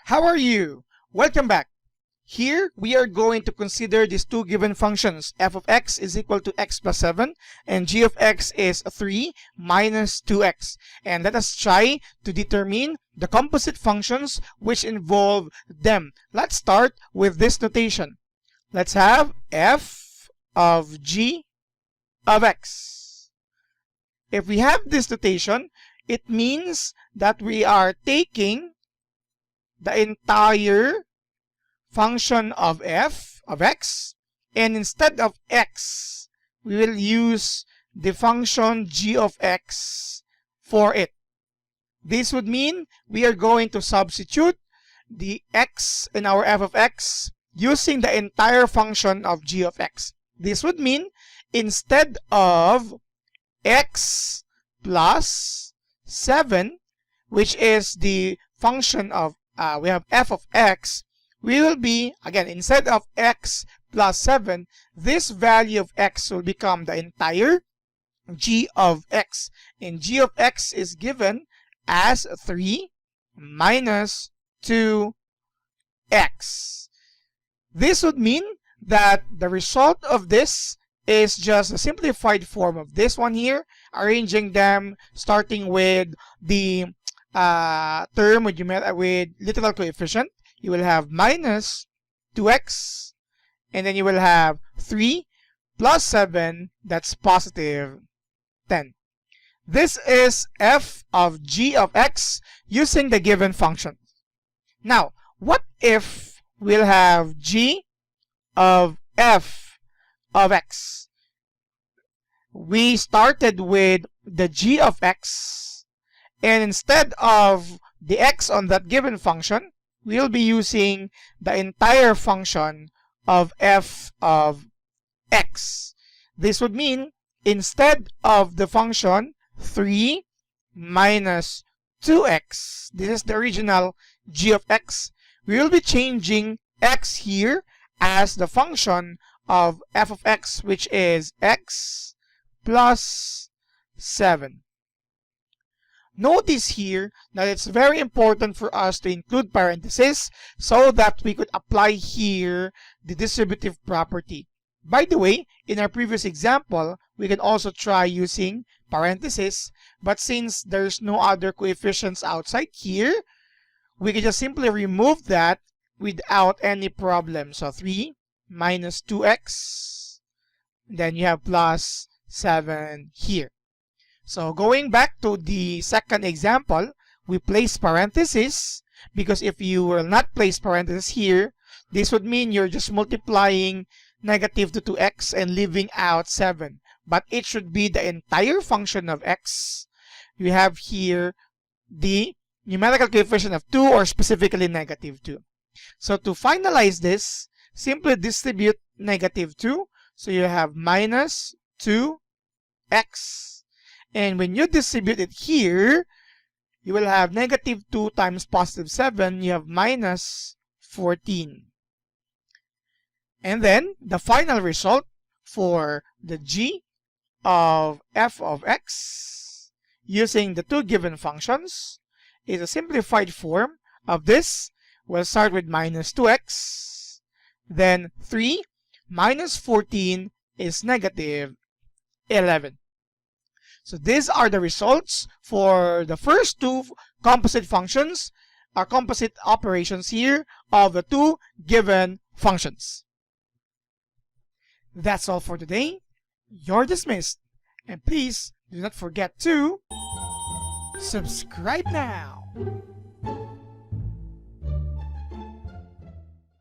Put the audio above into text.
How are you? Welcome back. Here, we are going to consider these two given functions. F of x is equal to x plus 7 and g of x is 3 minus 2x. And let us try to determine the composite functions which involve them. Let's start with this notation. Let's have f of g of x. If we have this notation, it means that we are taking the entire function of f of x, and instead of x, we will use the function g of x for it. This would mean we are going to substitute the x in our f of x using the entire function of g of x. This would mean instead of x plus 7, which is the function of we have f of x, we will be, again, instead of x plus 7, this value of x will become the entire g of x. And g of x is given as 3 minus 2x. This would mean that the result of this is just a simplified form of this one here, arranging them starting with the term with literal coefficient. You will have minus 2x, and then you will have 3 plus 7, that's positive 10. This is f of g of x using the given function. Now, what if we'll have g of f of x? We started with the g of x, and instead of the x on that given function, we'll be using the entire function of f of x. This would mean instead of the function 3 minus 2x, this is the original g of x, we will be changing x here as the function of f of x, which is x plus 7. Notice here that it's very important for us to include parentheses so that we could apply here the distributive property. By the way, in our previous example, we can also try using parentheses, but since there's no other coefficients outside here, we can just simply remove that without any problem. So 3 minus 2x, then you have plus 7 here. So going back to the second example, we place parentheses because if you will not place parentheses here, this would mean you're just multiplying negative to 2x and leaving out 7. But it should be the entire function of x. You have here the numerical coefficient of 2 or specifically negative 2. So to finalize this, simply distribute negative 2. So you have minus 2x. And when you distribute it here, you will have negative 2 times positive 7. You have minus 14. And then the final result for the g of f of x using the two given functions is a simplified form of this. We'll start with minus 2x. Then 3 minus 14 is negative 11. So these are the results for the first two composite functions, or composite operations here, of the two given functions. That's all for today. You're dismissed. And please do not forget to subscribe now.